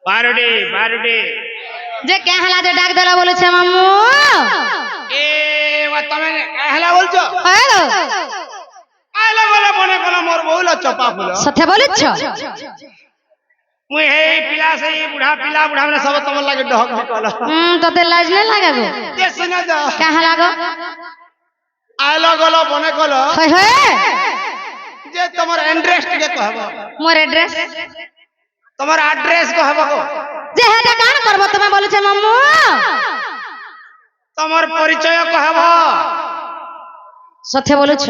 বারোডে বারোডে যে কে হেলা যে ডাক দেলা বলেছে মামু এ তুমি হেলা বলছো হ্যালো আইলা বলে মনে করো মোর বউল চপা ফুল সত্যি বলেছ মুই হে পিলা সেই বুড়া পিলা বুড়া মানে সব তোমার লাগে ডহক কল তোতে লাজ না লাগাবো যে শুনে যাও কে হেলা গো আইলা গলো মনে করো হয় হয় যে তোমার এড্রেস টিকে কহব মোর এড্রেস তোমার অ্যাড্রেস কহব যে হেটা কান করব তুমি বলেছে মামু তোমার পরিচয় কহব সত্যি বলেছ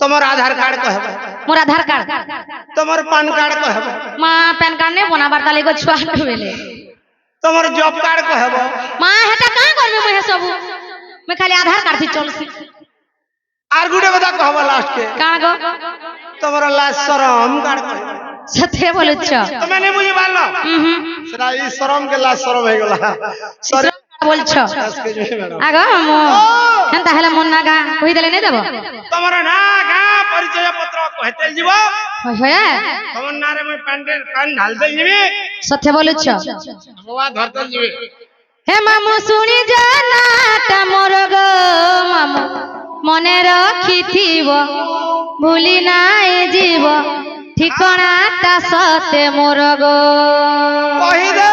তোমার আধার কার্ড কহব মোর আধার কার্ড তোমার পান কার্ড কহব মা প্যান কার্ড নে বনাবার তালি গো ছুয়া বেলে তোমার জব কার্ড কহব মা হেটা কান করবে মই সব মই খালি আধার কার্ড থি চলছি আর গুড়ে কথা কহব লাস্টে কান গো তোমার লাশ শরম কার্ড কহব সত্যি বলেছ তুমি নে বুঝি পারলো সেটা এই শরম কে লাশ শরম হয়ে গেল সরি বলছ এক্সকিউজ মি ম্যাডাম আগ মামু হেনতা হেলা মন না গা কই দেলে নে দেব তোমার না গা পরিচয় পত্র কহতে যাব হয় হয় তোমার নারে মই প্যান্টের কান ঢালতে যাবি সত্যি বলেছ বাবা ধরতে যাবি হে মামু শুনি জানাটা মোর গো মামু মনে রাখিথিব ভুলি নাই জীব ঠিকনাটা সতে মোর গো কহি দে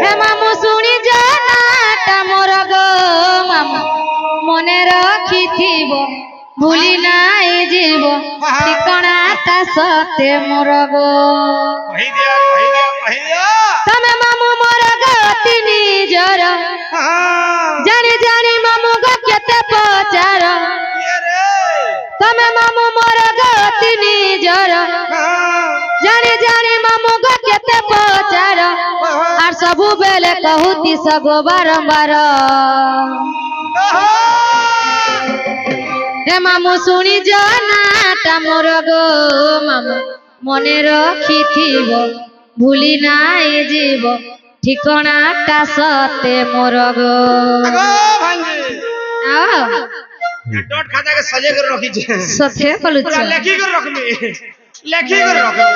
হে মামু শুনি জানাটা মোর গো মামু মনে রাখিথিব ভুলি নাই জীব ঠিকনাটা সতে মোর গো কহি দে কহি দে কহি দে তমে মামু মোর গতি নিজর জানি জানি মামু গো কেতে পচার তমে মামু মোর গতি নিজর জানি জানি মামু গো কেতে পচার আর সবু বেলে কহুতি সগো বারম্বার হে মামু শুনি জানাটা মোর গো মামু মনে রাখিথিব ভুলি নাই জীব ঠিকনাটা সতে মোর গো আগো ভাঞ্জি আও ডট খাতা के सजे कर रखी छे সতে বলুছ पूरा लेखी कर रखबी लेखी कर रखबी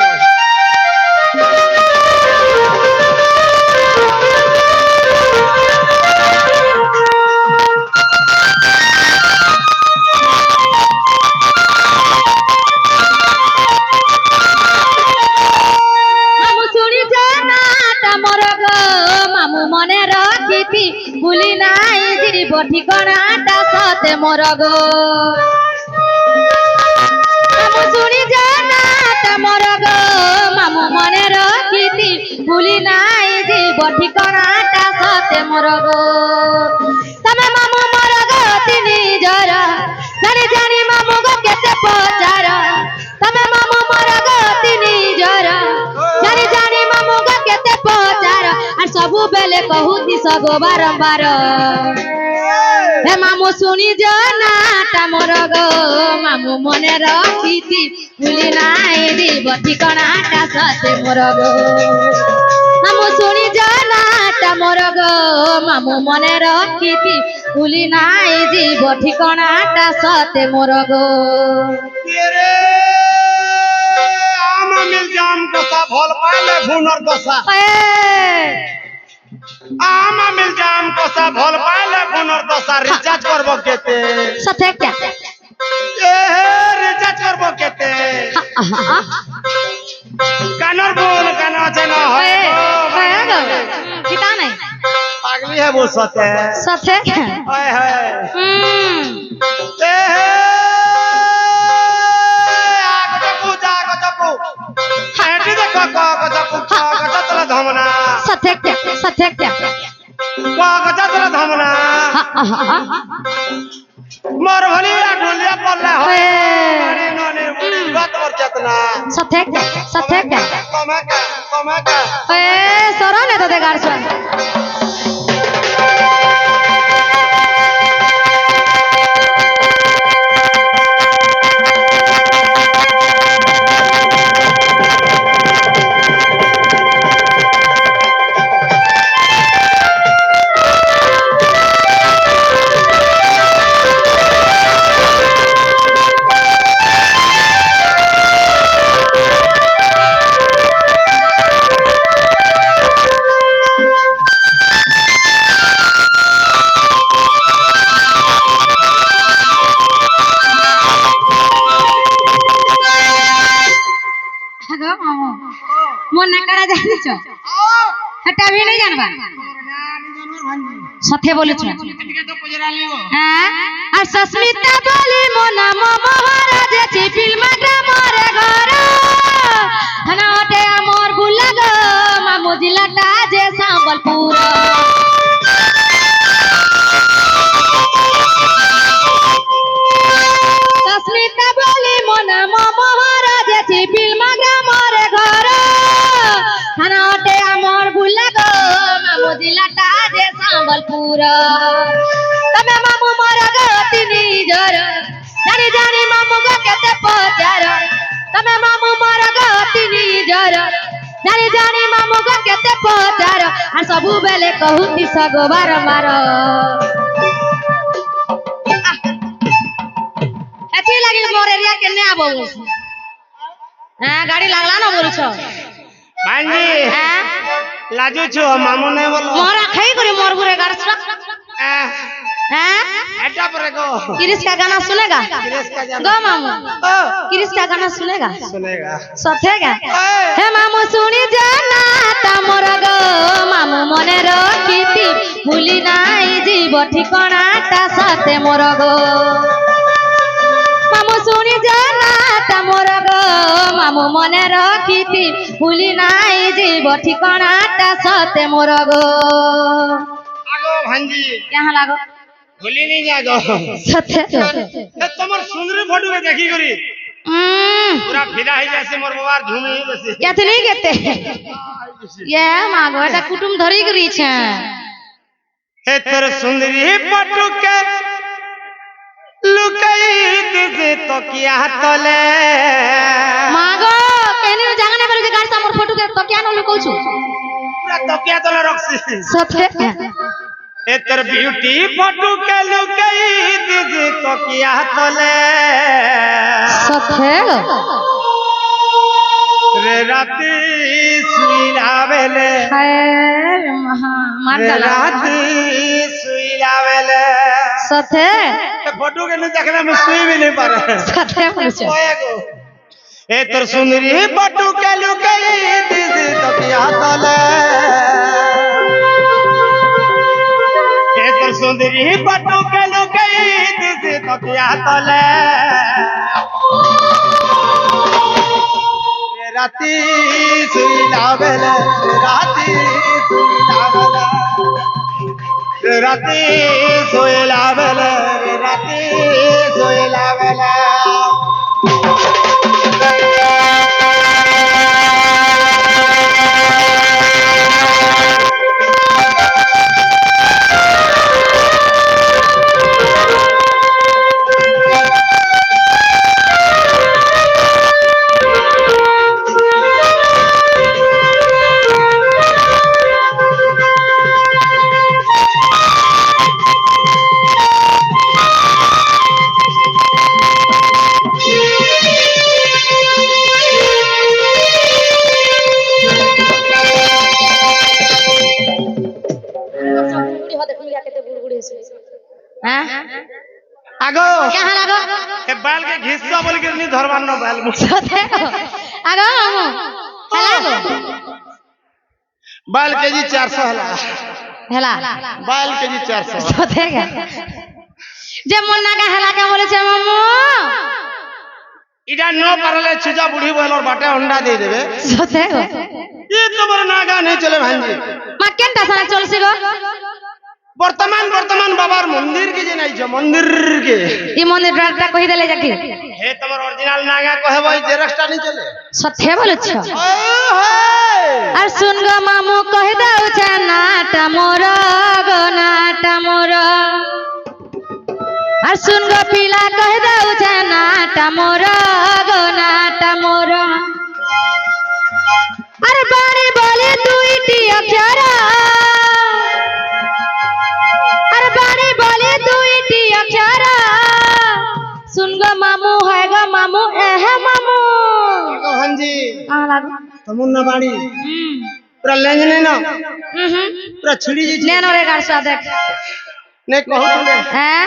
মামু শুনি জানাটা মোর গো মামু মনে রাখিথি ভুলি নাই জীব ঠিকনাটা সতে মোর গো মামু শুনি জানাটা মোর গো মামু মনে রাখিথি ভুলি নাই জীব ঠিকনাটা সতে মোর গো তমে মামু মোর গতি নিজর জানি জানি মামু গো কেতে পচার তমে মামু মোর গতি নিজর জানি জানি মামু গো কেতে পচার আর সবু বেলে কহুতি সগো বারম্বার হে মামু শুনি জানাটা মোর গো মামু মনে রাখিথি ভুলি নাই দিব ঠিকনাটা সতে মোর গো মামু শুনি জানাটা মোর গো মামু মনে রাখিথি ভুলি নাই দিব ঠিকনাটা সতে মোর গো রে আম মিল জাম কসা ভল পাইলে ভুনর দশা আম মিল জাম কসা ভল পাইলে ভুনর দশা রিচার্জ করব কেতে সতে কে এ রিচার্জ করব কেতে কানর বোন কান আছে না হয় হয় গো ঠিকা নাই পাগলি है वो सते সতে हाय हाय ए আগজকু হেটি দেখো আগজকু আগজতলা ধমনা সতে কে আগজতলা ধমনা मोर भलिया ढोलिया पल्ला हो अरे नने मुड़ी बात और चेतना সতে কে कमा এ সরলে তো দেখার শুন গো মামু মোর নাকারা জানিছ হেটা ভি নাই জানবা সথে বলেছ হ্যাঁ আর সস্মিতা বলি মো নাম মহারাজ চিপিল মাগ্রামর ঘর থানাতে আমর বুলা গো মামু জিলাটা যে সম্বলপুর সস্মিতা বলি মো নাম মহারাজ চিপিল মাগ্রামর ঘর থানাতে আমর বুলা গো মামু জিলাটা যে সম্বলপুর তবে মামু মোর গতি নিজর জানি জানি মামু গো কেতে পচার তবে মামু মোর গতি নিজর জানি জানি মামু গো কেতে পচার আর সবু বেলে কহুতি সগো বারম্বার এতি লাগিল মোর এরিয়া কেনে আবো হ্যাঁ গাড়ি লাগলা না বলছ ভাঞ্জি হ্যাঁ লাজুছো মামু নাই বলো মোরা খাই করে মোর ঘরে গাড়ি হ্যাঁ এটা পরে গো किरिस का गाना सुनेगा किरिस का गाना। गो मामू ओ किरिस का गाना सुनेगा सुनेगा सथेगा ओए। हे मामू सुनी जाना तमर गो मामू मने रखिति भूली नाई जीव ठिकानाटा साथे मोर गो मामू सुनी जाना तमर गो मामू मने रखिति भूली नाई जीव ठिकानाटा साथे मोर गो আগো ভাঞ্জি यहाँ लागो ভুলি নি যাগো सथे এ তোমার সুন্দরী ফটোকে দেখি করি পুরা ফিদা হই যাচ্ছে মোর বাবার ঝুমি বসে কেতে नहीं केते ये मागो এটা কুটুম ধরি করিছে হে তোর সুন্দরী ফটোকে লুকাই দিছে তকিয়া তলে মাগো কেনি জাগানে বলে যে গাড়ি আমার ফটো কে তো কেন লুকাউছু পুরা তকিয়া তলে রাখছি সথে এ তোর বিউটি ফটোকে লুকাই দিছে তকিয়া তলে সথে রে রাতি শুইলা বেলে হায় মহা মার রে ডালা রাতি শুইলা বেলে সথে ফটো के नहीं देखना मैं सुई भी नहीं पा रहा সথে বলছে ए तोर सुंदरी फोटो के लुकाई दीदी तो किया तले ए तोर सुंदरी फोटो के लुकाई दीदी तो किया तले रे राती सुई लावेले राती सुई लावेले राती सोयला बेले राती सोयला बेले हां आगो कहां लागो ए बाल के घिस्सा बोल के नहीं धरवान ना बाल मुझे सथे आगो मामू लागो बाल के जी 400 हला হেলা बाल के जी 400 সথে যে মন না হেলা কে বলেছে মামু इडा नो परले छुजा बुढ़ी बोल और बाटे अंडा दे देबे সথে ये तो बर नागा नहीं चले भांजी মা কেনটা সারা চলছে গো वर्तमान बाबार मंदिर के जे नहीं छ मंदिर के ই মন্দির ডাটা কই দেলে যাকি हे तमर ओरिजिनल नागा कहे भाई जेरक्सटा नहीं चले সথে বলেছ ओए আর শুন গো মামু কই দাও জানাটা মোর গো নাটা মোর আর শুন গো পিলা কই দাও জানাটা মোর গো নাটা মোর আর বাড়ি বলে দুইটি অক্ষর আর বাড়ি বলে দুইটি অক্ষর শুন গো মামু হয় গো মামু এহে মামু भांजी आ लागो तमुन्ना बाड़ी पूरा लेंजने ना हम्म पूरा छिड़ी जी नेनो रे गाड़ सा देख ने कहू तुले हैं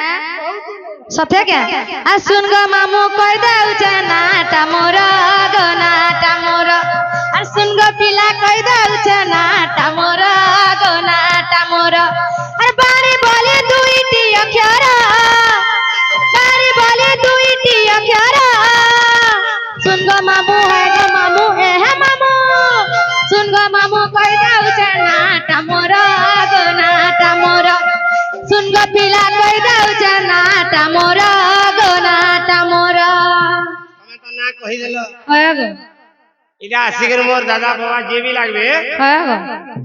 सथे क्या आ सुन गो मामू कह दे नाटा मोर गो नाटा मोर ପିଲା କହି ଦଉଛେ ନାଟା ମୋର ଗো ନାଟା ମୋର ତମେ ତ ନା କହିଦେଲ ହଏ ଗো এটা আসিকের মোর দাদা বাবা যে বি লাগবে হଏ গো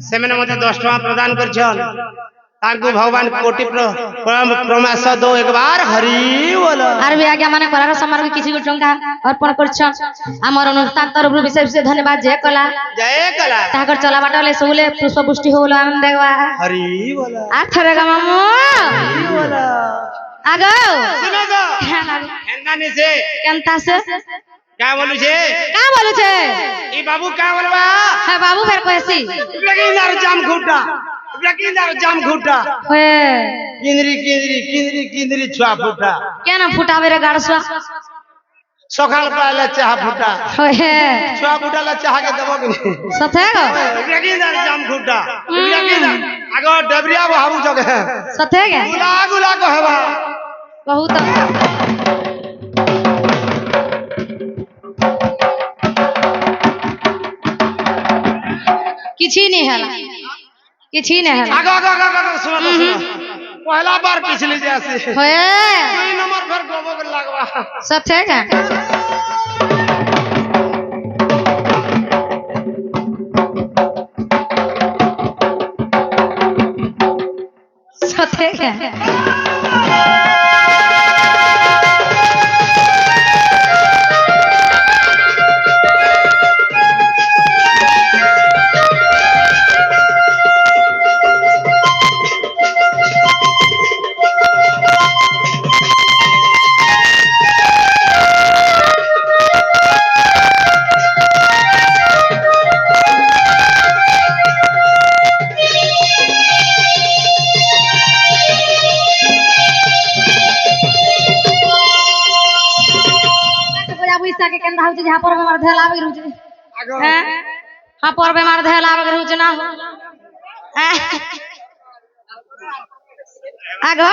সেমানে মতে 10 টাকা প্রদান করছন তারকু ভগবান কোটি প্রমাস দো একবার হরি বল আর বি আজ্ঞা মানে করার সমার কিছু টঙ্কা অর্পণ করছন আমার অনুষ্ঠান তরফରୁ বিশেষ বিশেষ ধন্যবাদ যে কলা জয় কলা তাহাকর চলা বাটা হলে ସବୁলে পুষ্প পুষ্টি হলো আনন্দ দেখবা হরি বল আর থরে গা মামু হরি বল আগো শুনো তো এন্দানি সে কেনতা সে क्या बोलू छे का बोलू छे ई बाबू क्या बोलबा है बाबू फेर कहसी ब्रेकिंदार जाम घुटा होए किंदरी छुआ फुटा केना फुटावे रे गाड़सुआ सकाल पाले चाह फुटा होए छुआ फुटा ला चाह के देबो कि सथे गो ब्रेकिंदार जाम घुटा ब्रेकिंदार आगो डबरिया बाबू जगे सथे गे गुला कहबा बहुत किछि नहीं हला किछि नहीं हला आगो सुनो पहला बार पिछली जैसे होए कोई नंबर फिर गोबो के लगवा सथे गे सथे गे के केंदा होची जहां पर बेमार धैला आबि रहू छै हैं हां पर बेमार धैला आबि रहू छै ना आगो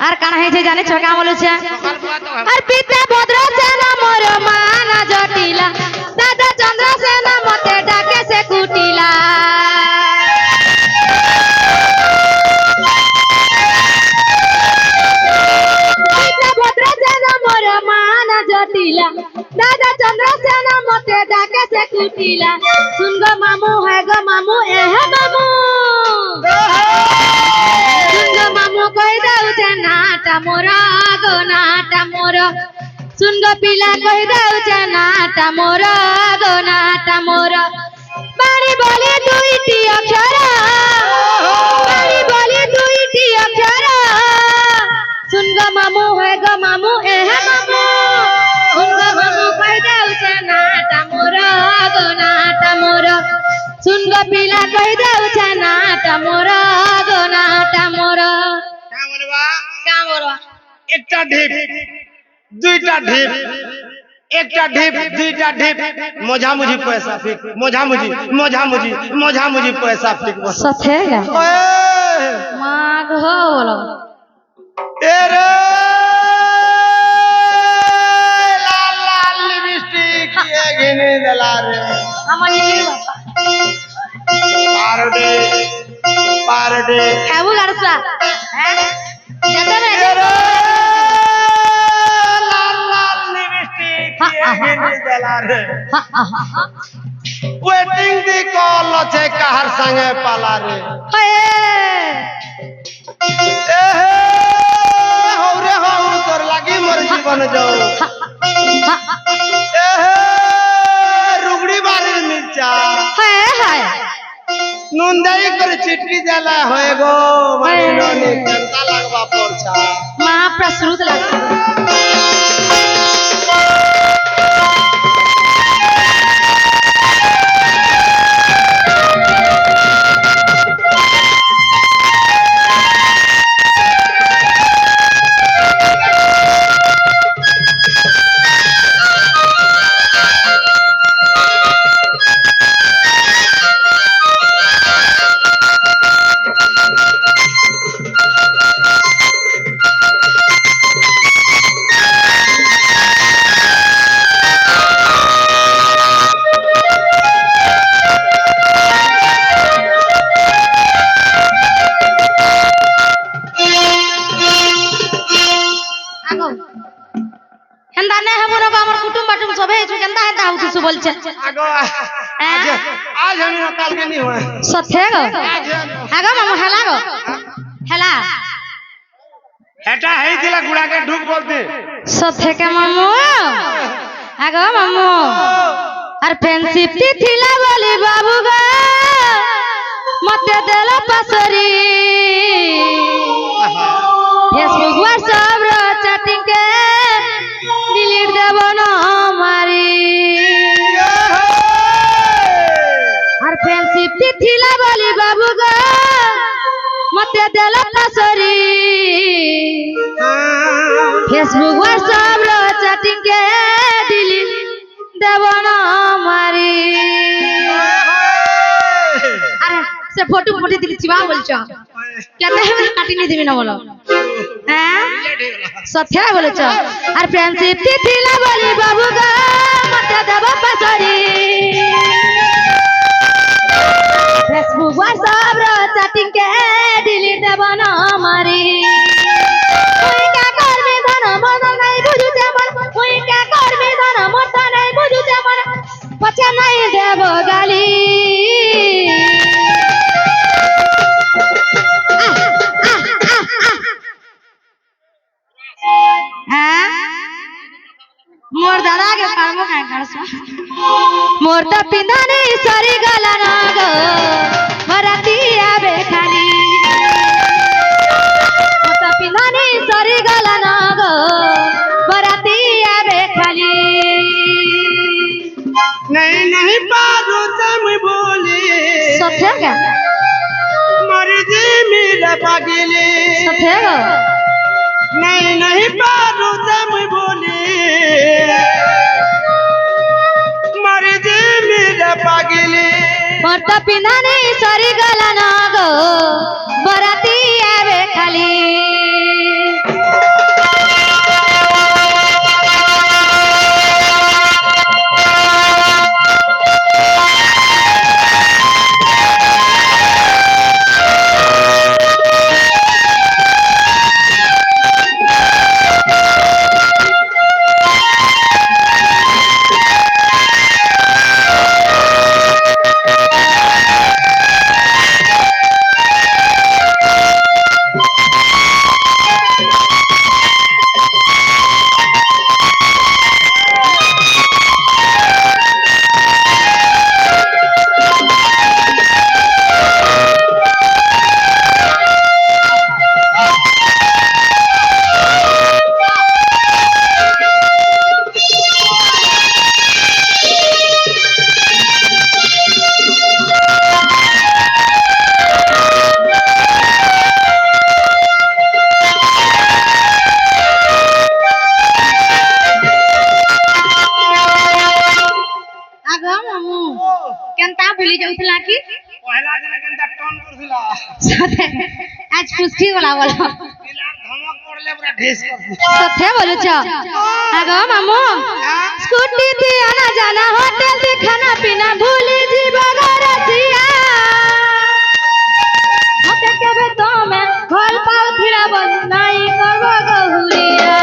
आर काना है छै जाने छोका बोले छै आर पिता भद्र सेना मोर माना जटिला दादा चंद्र सेना मते डाके से कुटिला जटिला दादा चंद्र सेना मते डाके से कुटिला सुन गो मामू है गो मामू एह मामू सुन गो मामू कहि दउ छे नाटा मोरा गो नाटा मोरा सुन गो पिला कहि दउ छे नाटा मोरा गो नाटा मोरा बाणी बोले दुईटी अक्षर बाणी बोले दुईटी अक्षर सुन गो मामू है गो मामू एह मामू सुन गो पिला कहि दउ छे नाटा मोरा गो नाटा मोरा क्या बोलबा का बोलबा एकटा ढीप दुईटा ढीप एकटा ढीप दुईटा ढीप मोझामुझी पैसा फिक मोझामुझी पैसा फिक सथे गे ओए माग हो बोलो तेरे लाल लाल लिपस्टिक ये घिने दला रे हमन नहीं पारडे खाबू गाड़सा हैं जते रे तेरे लाल लाल लिपस्टिक ये घिने दला रे वेटिंग दी कॉल छे कहर संगे पाला रे एहे हौरे हौ तोर लागी मोर जीवन जाऊ एहे रुगड़ी बारी मिर्चा हाय नून दही कर चिटकी जाला होए गो मारी नोनी कंता लगवा पोरछा मां प्रसुत लगता आगो आज हम काल के नहीं हुआ सथे गो आगो मामू हेला गो हेला हेटा है दिला गुड़ा के ढुक बोलते सथे के मामू आगो मामू और फ्रेंडशिप थिला बोली बाबू गो मते देला पासरी फेसबुक व्हाट्सएप रो चैटिंग के डिलीट देबो न हमारी और फ्रेंडशिप थिला बोली बाबू गो मते देला पासरी फेसबुक व्हाट्सएप रो चैटिंग के डिलीट देबो न हमारी अरे से फोटो फोटो दिली चिवा बोलछो कहते हैं काटी नहीं देबी ना बोलो हैं सत्या बोलछो और फ्रेंडशिप थिला बोली बाबू गो मते देबो पासरी फेसबुक व्हाट्सएप रो चैटिंग के डिलीट देबो न हमारी ओई का करबी धन मन नहीं बुझुते मन ओई का करबी धन मन नहीं बुझुते मन पछा नहीं देबो गाली मोर दादा के पारमो काय करसो मोर त पिंधानी सरी गला ना गो मराठी आबे खाली मोर त पिंधानी सरी गला ना गो मराठी आबे खाली नहीं पारू तुम बोले सत्य का मरी जी मिला पागले सत्य गो नहीं पारू तुम बोले मरी जी मिला पागले मोर त पिंधानी सरी गला ना गो मराठी आबे खाली आज कुछ वाला बोलो धमक पड़ले पूरा ढेस कर सत्य बोलछ आगो मामू स्कूटी थी आना जाना होटल थी खाना पीना भूली जीवा गरसिया होते केबे तो मैं घर पाव थिरा बन नहीं करबो गहुरिया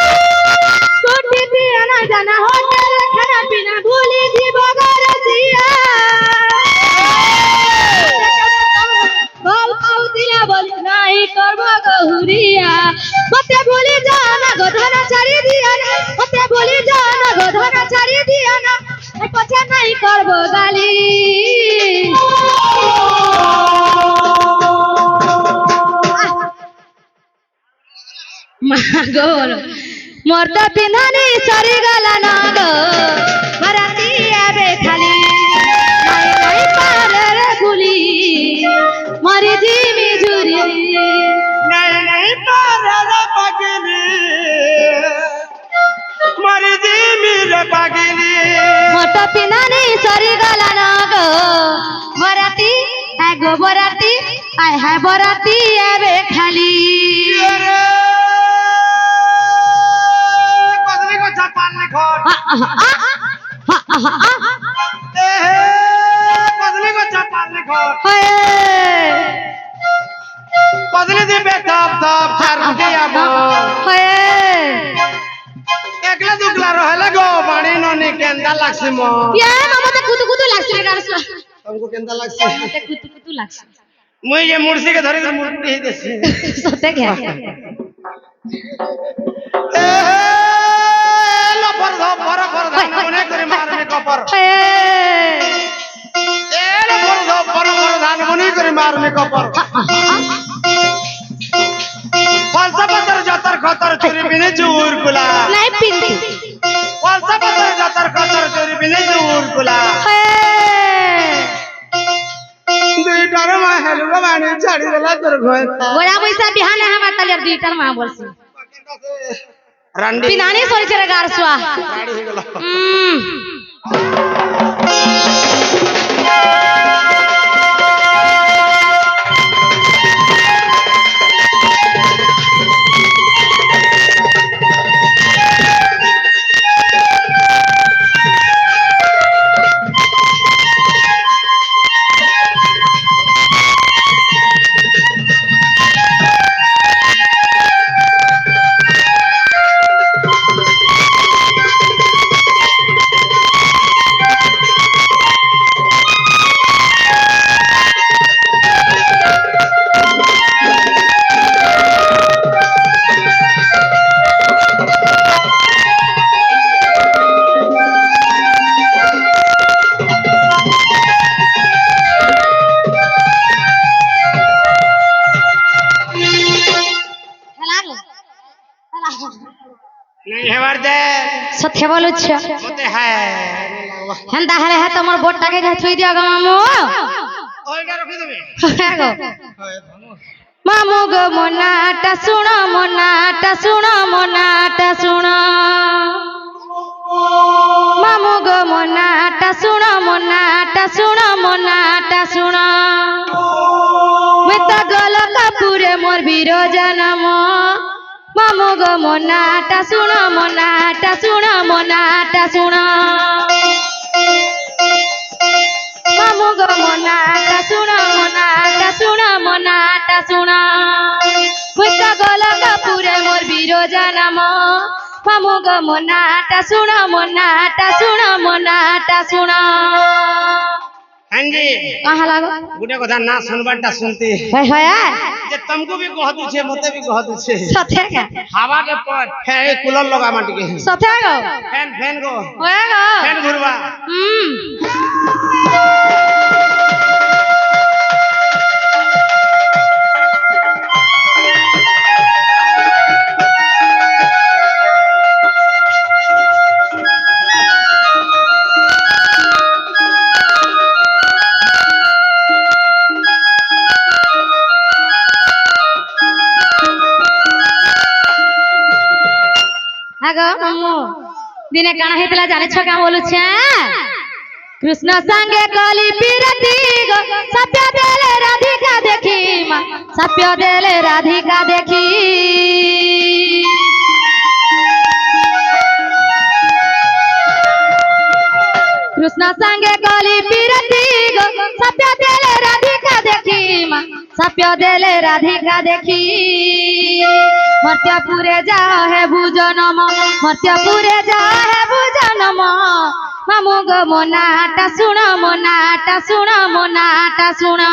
स्कूटी थी आना जाना होटल खाना पीना भूली जीवा गरसिया नहीं करबो गहुरिया मते बोली जाना गोधना छाड़ी दिया ना मते बोली जाना गोधना छाड़ी दिया ना पछा नहीं करबो गाली मागो मोर त पिंधानी सरी गला ना गो मराठी आबे खाली नहीं नहीं पारे रे गुली मरी जीवी झुरी नहीं पारा पागले मरी जी मिला पागले मोट पिंधानी सरी गला ना गो बराती आय गो बराती आय हाय बराती आबे खाली कदली को चपाल लिखो कदली को चपाल लिखो कदली दी पे तब चार रुपया बोल लागसी मो ये मामू ते कुतु कुतु लागछ रे गारसुआ तुमको केंदा लागसी ते कुतु कुतु लागछ मुई जे मुर्सी के धरे मुर्टी ही देसी सते के ए लपर धो पर धान मने करे मारने कपर ए लपर धो पर धान मने करे मारने कपर पालसा पतर जतर खतर चोरी बिने जूर कुला नहीं पिंती पालसा पतर जतर खतर चोरी बिने जूर कुला दुईटार मा हेलुगा बाणी छाड़ी देला तोर घोय गोरा पैसा बिहान है हम तलियर दीटर मा बोलसी रंडी पिनानी सोरी छरे गारसुआ गाड़ी हो गेलो नहीं हेवर दे सत्य बोलु छ मते है हेंदा हरे है तमर बोटा के थुई दिया ग मामू ओइटा रखि देबे गो मामू गो मोनाटा सुनो मोनाटा सुनो मोनाटा सुनो मामू गो मोनाटा सुनो मोनाटा सुनो मोनाटा सुनो मिता गल कपूरे मोर बीरो जनम मामू गो मोनाटा सुनो मोनाटा सुनो मोनाटा सुनो मामू गो मोनाटा सुनो मोनाटा सुनो मोनाटा सुनो मिता गल कपूरे मोर बीरो जनम मामू गो मोनाटा सुनो मोनाटा सुनो मोनाटा सुनो हां जी कहाँ लागो गुटे कथा ना सुनबाटा सुनती है जे तुमको भी कहत छे मते भी कहत छे सथे के हवा के पर फैन कूलर लगा माटी के सथे गो फैन गो होए गो फैन घुरवा आगो मामू दिने काना हेतला जाने छ का बोलु छ कृष्ण संगे कली पिरती गो सत्य देले राधिका देखी मां सत्य देले राधिका देखी कृष्ण संगे कली पिरती गो सत्य देले राधिका देखी मां सत्य देले राधिका देखी मर्त्यपुरे जाओ है भुजनम मर्त्यपुरे जाओ है भुजनम मामू गो मोनाटा सुनो मोनाटा सुनो मोनाटा सुनो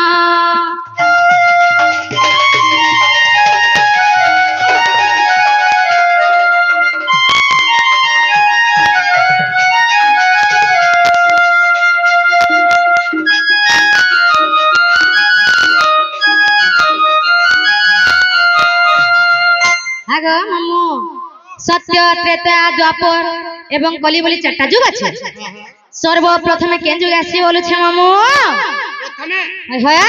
आगो मामू सत्य त्रेता द्वापर एवं कली बोली चारटा जुग আছে सर्वप्रथमे केन जुग आसी बोलु छ मामू प्रथमे होया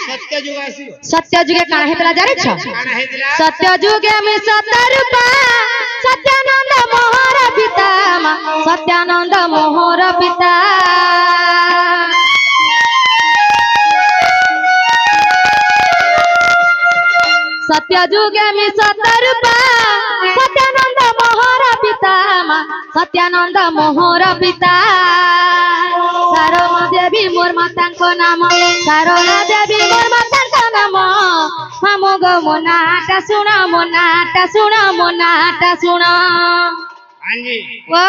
सत्य युग आसी सत्य जुगे काना हेतला जाने छ काना हेतिला सत्य जुगे में सतरूपा सत्यानंद मोहर पिता मा सत्यानंद मोहर पिता सत्य जुगे में सतरूपा सत्यानंद मोहर पिता मा सत्यानंद मोहर पिता सारमा देवी मोर मातांको नाम सारमा देवी मोर मातांको नाम मामू गो मोनाटा सुनो मोनाटा सुनो मोनाटा सुनो हां जी ओ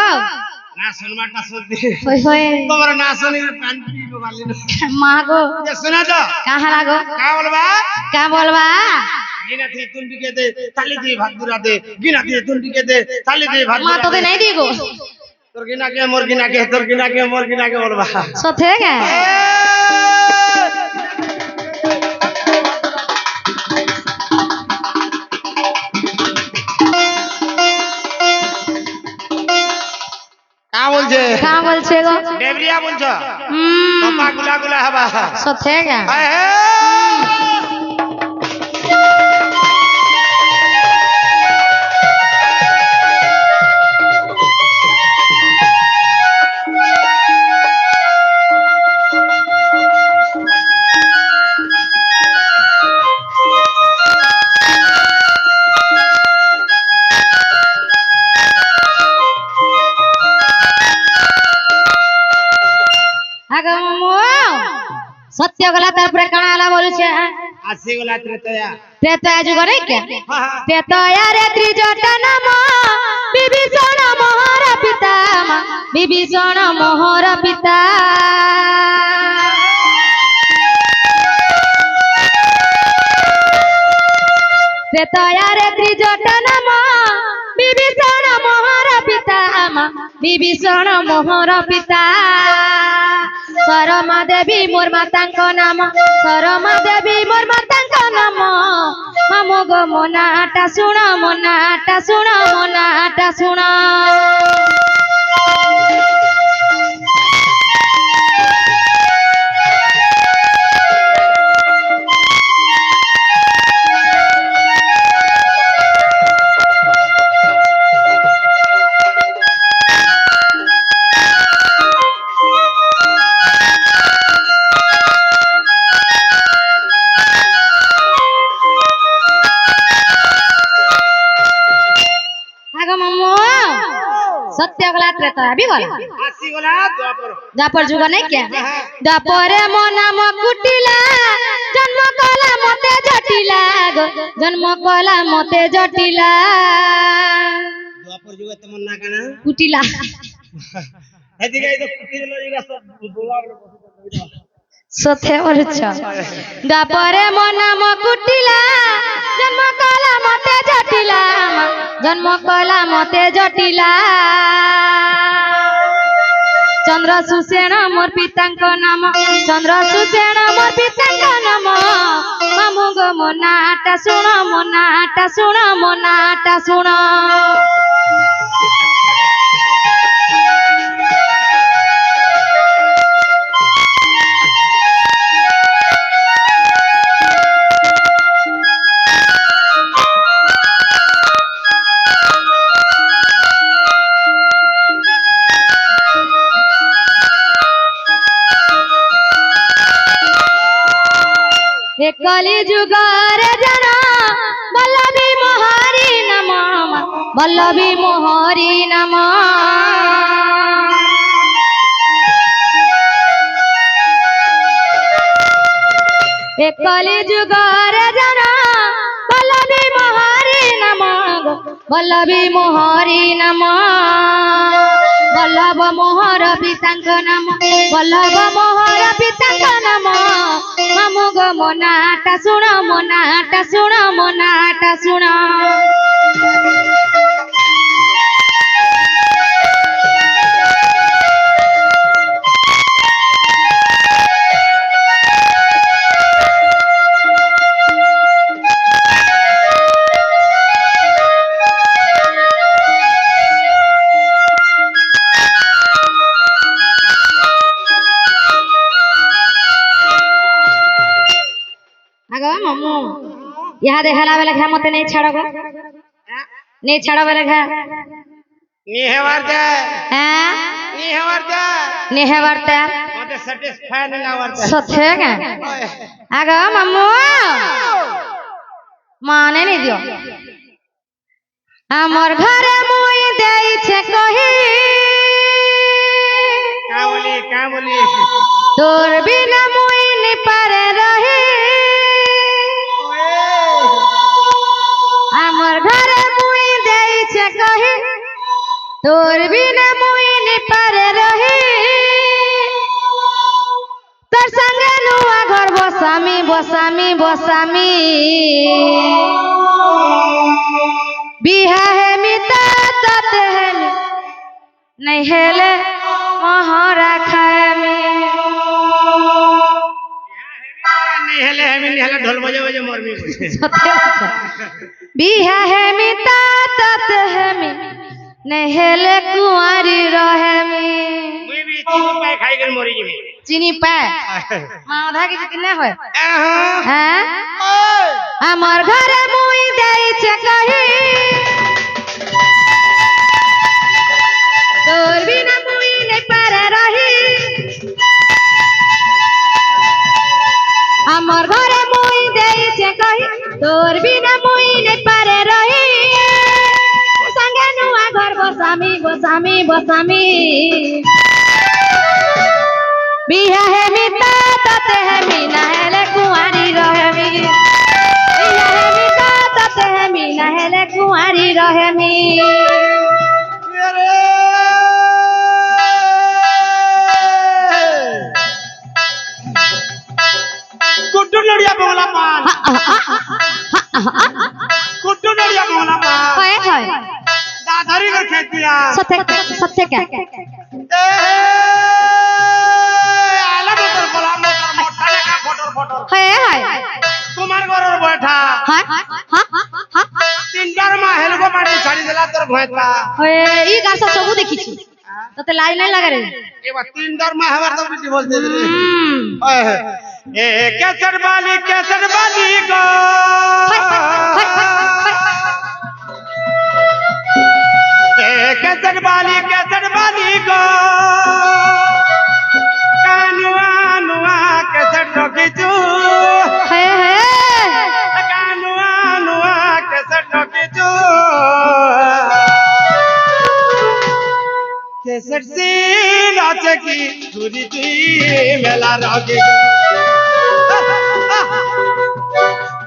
না শুনবাটা শুনতে होय होय তোমার না শুনি কান পিবো গালি না माँ गो ये सुना तो कहाँ लागो का बोलबा क्या बोलबा गिना थी तुम भी के दे ताली दे भात दुरा दे गिना थी तुम भी के दे ताली दे भात माँ तो दे नहीं दी गो তোর গিনা কে মোর গিনা কে তোর গিনা কে মোর গিনা কে বলবা सोथे क्या का বলছে कहाँ बोल छे गो ডেবরিয়া বলছো কপা গুলা গুলা হবা सोथे क्या হায় হে आगो मम्मो सत्य गला तार पर कणा आला बोलू छे আসি গলা ত্রেতয়া त्रेता जुग नहीं क्या হ্যাঁ त्रेतया रे त्रिजटा नम विभीषण मोहर पिता विभीषण मोहर पिता त्रेतया रे त्रिजटा नम विभीषण मोहर पिता विभीषण मोहर पिता शरमा देवी मोर मातांक नाम शरमा देवी मोर मातांक नाम मामो गो मोनाटा सुण मोनाटा सुण मोनाटा सुण आगो मम्मो सत्य गला त्रेता भी गला আসি গলা দ্বাপর द्वापर जुग नहीं क्या द्वापरे मो नाम कुटिला जन्म कला मते जटिला गो जन्म कला मते जटिला দ্বাপর যুগে তেমন না কেন कुटिला এদিকে এই তো কুটি দিল এরা সব বোলা सोथे वरछ द्वापरे मो नाम कुटिला जन्म कला मते जटिला जन्म कला मते जटिला चंद्र सुसेन मोर पितांक नाम चंद्र सुसेन मोर पितांक नाम मामु गो मोनाटा सुण मोनाटा सुण मोनाटा सुण कली जुगर जना बल्लभी मोहरी नम बल्लभी मोहरी नम कली जुगर जना बल्लभी मोहरी नम बल्लभी मोहरी नम बल्लभ मोहर पितांक नाम बल्लभ मोहर पितांक नाम मामु गो मोनाटा सुण मोनाटा सुण मोनाटा सुण आगो मम्मू यहाँ दे हला वाला घा मते नहीं छाड़ो नहीं छाड़ो वाला घा নিহেবার দে हैं নিহেবার দে नहीं वर्ता মতে স্যাটিসফাই না করতে सोथे का आगो मम्मू माने नहीं दियो हमर घरे मुई देई छे कही কা বলি तोर बिना मुई नि पारे रही हमर घरे मुई देई छे कही तोर बिना मुई नि বসামি বসামি বসামি বিহা হেমি তাত হেমি নাই হেলে মহরা খামি नहीं हेले हेमी नहीं हेले ढोल बजे बजे मरमी বিহা হেমি তাত হেমি নাই হেলে কুঁৱাৰী ৰহেমি मुई भी चीनी पाए खाई कर मरी जिमी চিনি পায় মা আধা কিছু কিনে হয় आहा হ্যাঁ আমার ঘরে মুই দেইছে কহি তোর বিনা মুই নাই পারে রহি আমার ঘরে মুই দেইছে কহি তোর বিনা মুই নাই পারে রহি সঙ্গে নুয়া ঘর বসামি বসামি বসামি বিহা হেমি তাত হেমি নাহেলে কুঁৱাৰী ৰহেমি বিহা হেমি তাত হেমি নাহেলে কুঁৱাৰী ৰহেমি कुट्टू नड़िया बंगला पान कुट्टू नड़िया बंगला पान হয় হয় दादरी कर खेतिया সত্যে কে आला मोटर बोला मोटर मोटा लेखा फोटर फोटर হয় হয় তোমার ঘরের বৈঠা হয় তিনটার মা হেলগো পাড়ি ছাড়ি দিলা তোর ভয়টা হয় ই গাছ সবু দেখিছি তোতে লাই নাই লাগে রে এবার তিনটার মা হবার তো ডিভোর্স দিয়ে দিলে ए केसर बाली गो ए केसर बाली गो कानुआ नुआ केसर रखिचु है कानुआ नुआ केसर रखिचु केसर सी नाचे की दूरी तुई मेला रखी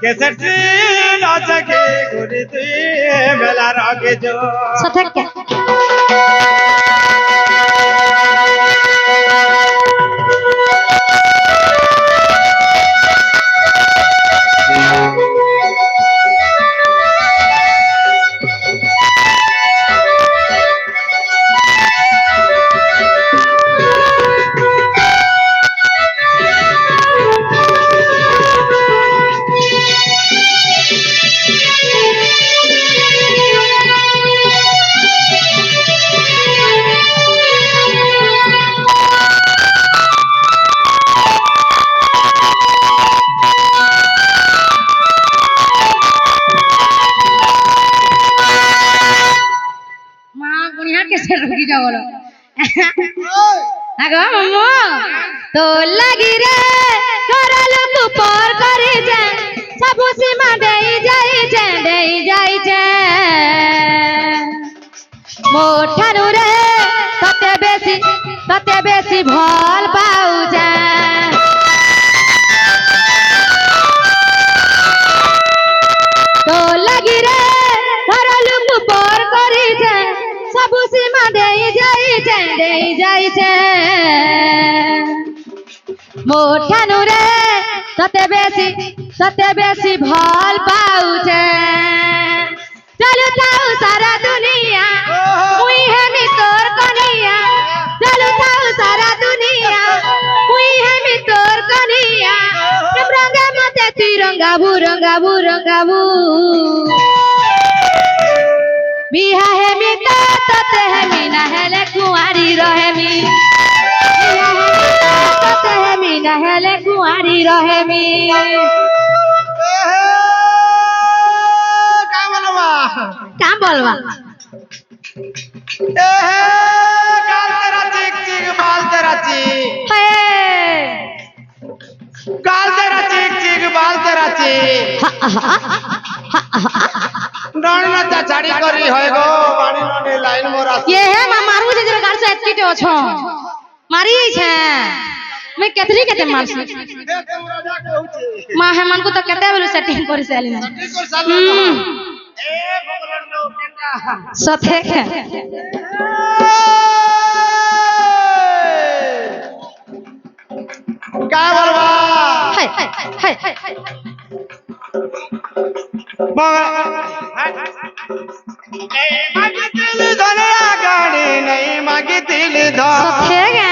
केसर सी नाचे की दूरी तुई मेला रखी जो সত্যে কে মা গুনিয়া কেসে রুগী যাবল আগো মামু তো লাগি রে ঘর লোক পর করে যায় সব সীমা দেই যাইছে মোঠানু রে ততে বেশি ভাল পাউ যায় তো লাগি রে ঘর লোক পর করে যায় সব সীমা দেই যাইছে মোঠানু রে ততে বেশি ভাল পাউছে চলু থাও সারা দুনিয়া মুই হেমি তোর কনিয়া চলু থাও সারা দুনিয়া মুই হেমি তোর কনিয়া প্রেম রঙে মতে তুই রঙ্গাবু বিহা হেমি তাত হেমি নাহেলে কুঁৱাৰী ৰহেমি বিহা হেমি তাত হেমি নাহেলে কুঁৱাৰী রহেমি क्या बोलवा কাম বলবা गाल तेरा चिक चिक बाल तेरा चिक হে गाल तेरा चिक चिक बाल तेरा चिक डरना चाचाड़ी करी होय गो बाड़ी नने लाइन मोरा ये है मारू जे गाड़ से एतकीटे अछो मारी छे मैं केतरी केते मारसी मां हेमन को तो केते बेलु सेटिंग करि साली ना ए भगवान नो केटा सथे के क्या बोलवा हाय হাই नहीं मागितली धनया गाडी नहीं मागितली धन সথে গে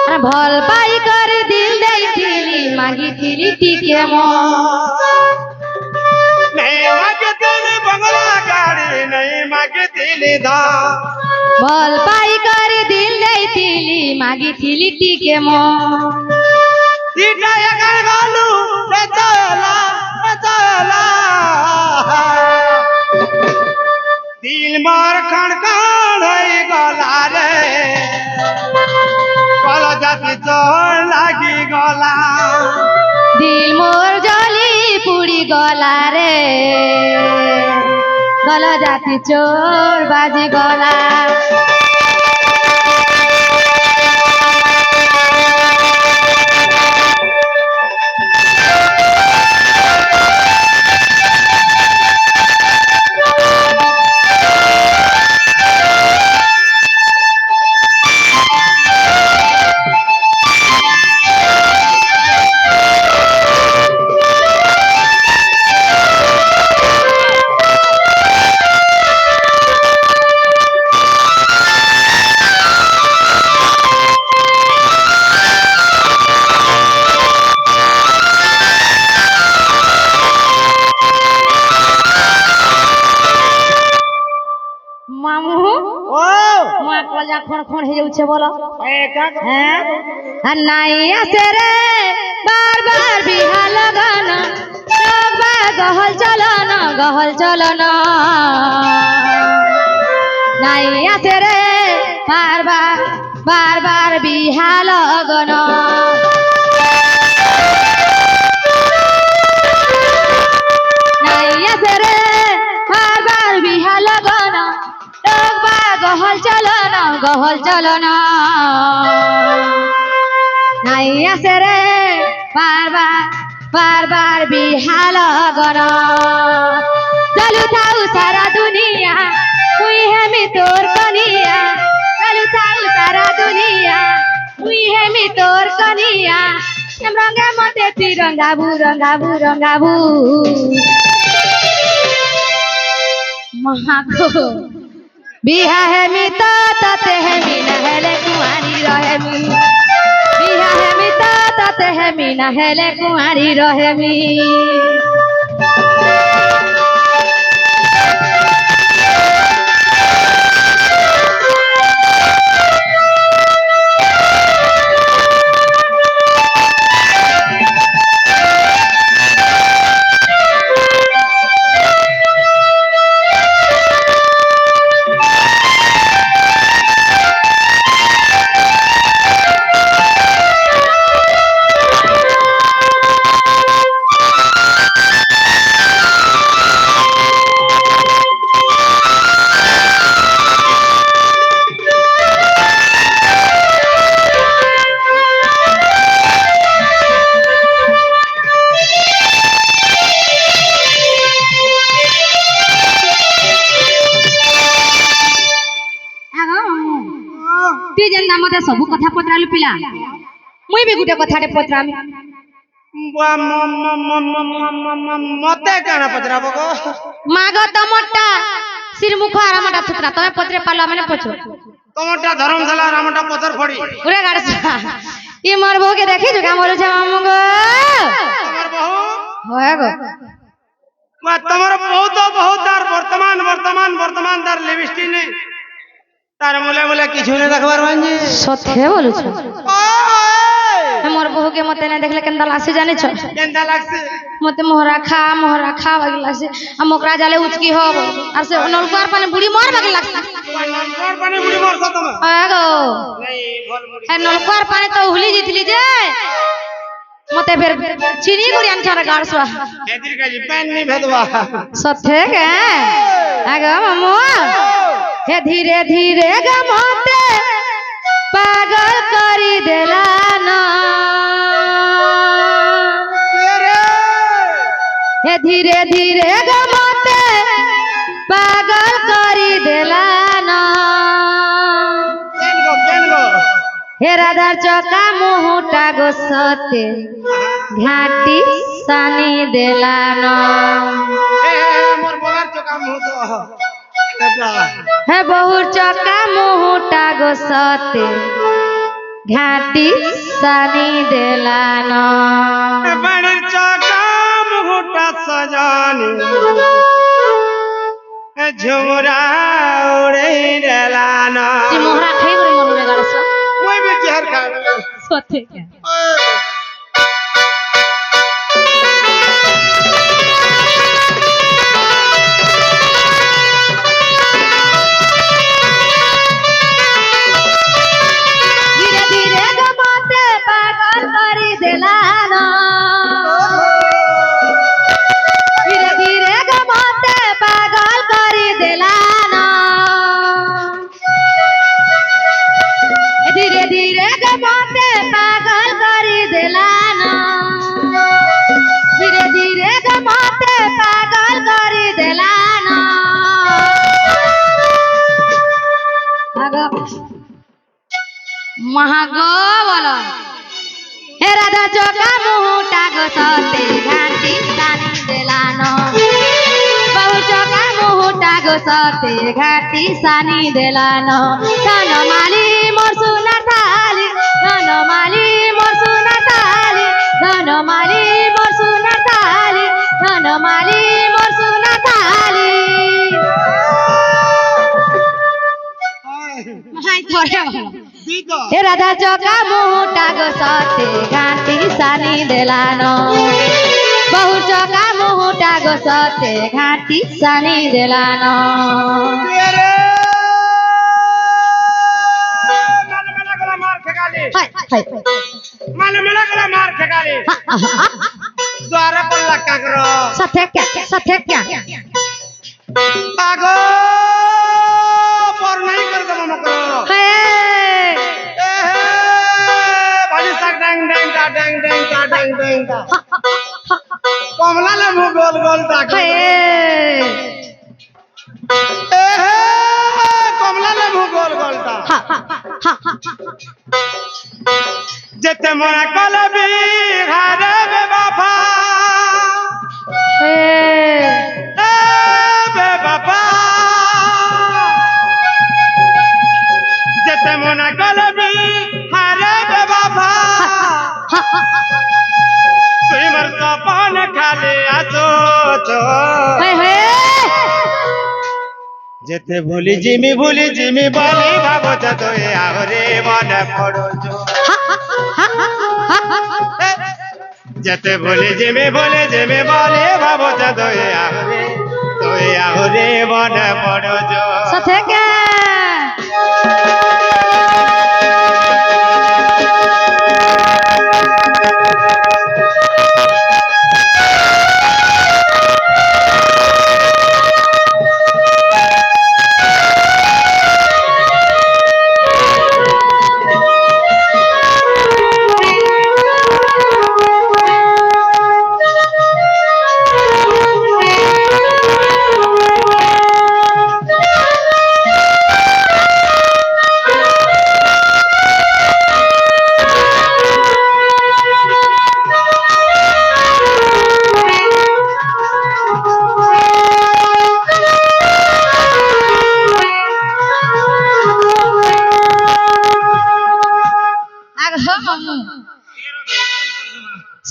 আরে ভাল পাই করে দিল দেইছিলি মাগিছিলি টিকে মো नहीं मागितली बंगला गाडी नहीं मागितली धन ভাল পাই করে দিল দেইছিলি মাগিছিলি টিকে মো इटा एकर गालू बेचला दिल मार खण है गला रे कल जाति चोर लागी गला দিল মোর জলি পুড়ি গলা রে গলা জাতি চোর বাজি গলা মামু ओ মা কলজা খন খন হয়ে যাচ্ছে বলো एका হ্যাঁ আর নাই আসে রে বারবার বিহা লাগান সবা গহল চলন নাই আসে রে বারবার বিহা লগন নাই আসে রে বারবার বিহা লগন সবা গহল চলন নাই আসে রে বারবার বিহা লগন চলু থাউ সারা দুনিয়া তুই হেমি তোর কনিয়া চলু থাউ সারা দুনিয়া তুই হেমি তোর কনিয়া রঙে মতে তুই রঙাবু মহাগো বিহা হেমি তো তাতে হেমি নহলে কুমারী রহেমি বিহা হেমি তো তাতে হেমি নহলে কুমারী রহেমি তুই যেন্তা মতে সবু কথা পচরালু পিলা মুই বি গুটে কথাটে পচরামি मते काना पचराबो गो মাগ তমটা সিরমুখ আরামটা থুতরা তুমি পচরে পালো মানে পচো तोमटा धर्मशाला रामटा पथर पड़ी ওরে গাড়ছ ই মোর বউকে দেখি জুকা মরছে মামু গো तमर बहू হয় গো तमर बहुत तार वर्तमान तार लिपस्टिक नहीं तार मुले किछु नहीं देखबार मांजे সত্যি বলছ মোর বউকে মতে না দেখলে কেনতা লাগছে জানিছ केंदा लागसे মতে মোহরা খা বাকি লাগছে আর মোকরা জালে উচকি হব আর সে নলকার পানি বুড়ি মার বাকি লাগছে नलकोर पानी बुड़ी मारছ तमे হয় গো नहीं भल मुड़ी হ্যাঁ নলকার পানি তো হুলি জিতলি যে মতে ফের চিনি গুড়ি আনছার গাড়ছুয়া हेतिर का जी पैन नहीं भेदवा সত্যি কে আগো মামু হে ধীরে ধীরে গমতে পাগল করি দেলা না হে ধীরে ধীরে গমতে পাগল করি দেলা না केन गो হে রাধার চকা মুহটা গোসতে ঘাটি সানি দেলান মোর বলার চোকা মুহ তো এটা হে বহুর চকা মুহুটা গোসতে ঘাটি সানি দেলান বাড়ির চকা মুহটা সজানি ঝুমরা উড়ে দেলানা তুই মোহরা খাই করে মরুরে গাড়ছ ওই বি জহর খাবে সত্যি ধীরে ধীরে গমতে পাগল করি দেলান ধীরে ধীরে গমতে পাগল করি দেলান ধীরে ধীরে গমতে পাগল করি দেলান ধীরে ধীরে গমতে পাগল করি দেলান মহাগো বলো হে রাধা চোকা মুহুটা গোসতে ঘাটি সানি দেলান বহু চোকা মুহুটা গোসতে ঘাটি সানি দেলান ধন মালি মোর সোনা থালি ধন মালি মোর সোনা থালি ধন মালি মোর সোনা থালি ধন মালি মোর সোনা থালি হাই ধরে দিদো হে রাধা চোকা মুহুটা গোসতে ঘাটি সানি দেলান বহু চোকা মুহুটা গোসতে ঘাটি সানি দেলান রে মানে মানে গলা মার খেগালি হাই হাই মানে মানে গলা মার খেগালি দ্বারে পল্লা কাকর সাথে ক্যা আগো পর নাই করে দেব মকর হে ভাজি সাক ড্যাং ড্যাং টা ড্যাং ড্যাং টা ড্যাং ড্যাং টা কমলা লেবু গোল গোল টাকা হে কমলা লেবু গোল গোল টা যেতে মনে কলবি ঘরে বে বাবা হে বে বাবা যেতে মনে কলবি ঘরে বে বাবা তুই মর সপন খালি আসো তো হে যেতে ভুলি জিমি বলি ভাবছ তো আহরে মনে পড়ছ যেতে ভুলি জিমি বলি ভাবছ তো আহরে মনে পড়ছ সাথে ক্যা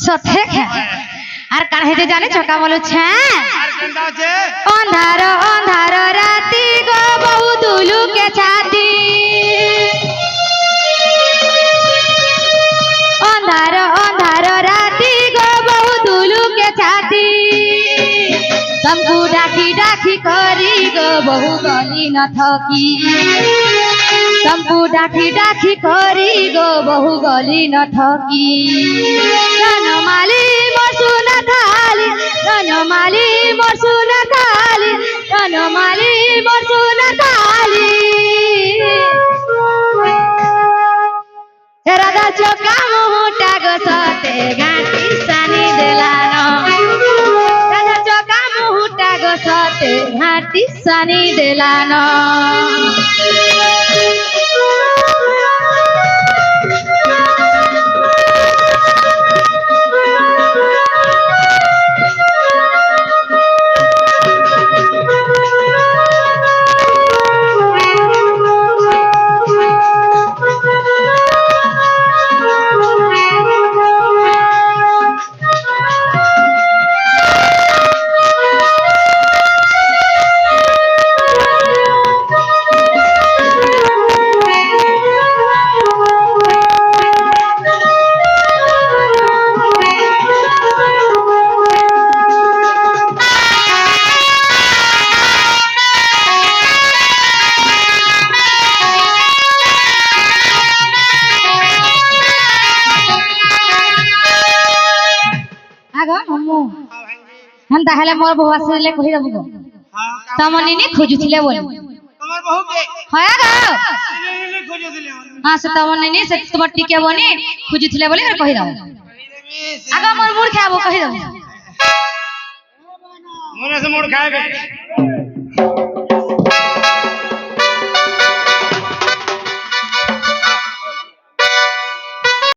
সথে আর কাঢ়ে জানে চকা বলছে আর কেনটা আছে অন্ধার অন্ধার রাতি গো বহু দুলুকে ছাতি অন্ধার অন্ধার রাতি গো বহু দুলুকে ছাতি তমকু ডাকি ডাকি করি গো বহু গলি ন থকি তমকু ডাকি ডাকি করি গো বহু গলি ন থকি ধনমালি মোর সোনা থালি ধনমালি মোর সোনা থালি ধনমালি মোর সোনা থালি রাধা চোকা মুহুটা গোসতে ঘাটি সানি দেলান রাধা চোকা মুহুটা গোসতে ঘাটি সানি দেলান মামু হেন তাহলে মোর বউ আসলে কহি দেবো গো তম নিনি খুঁজুছিলে বলি তোমার বহু কে হয়া গো নিনি খুঁজুছিলে হ্যাঁ সে তম নিনি সে তোমার টিকে বনি খুঁজুছিলে বলি কহি দেবো আগে মোর মুড় খাবো কহি দেবো মনে সে মুড় খাবে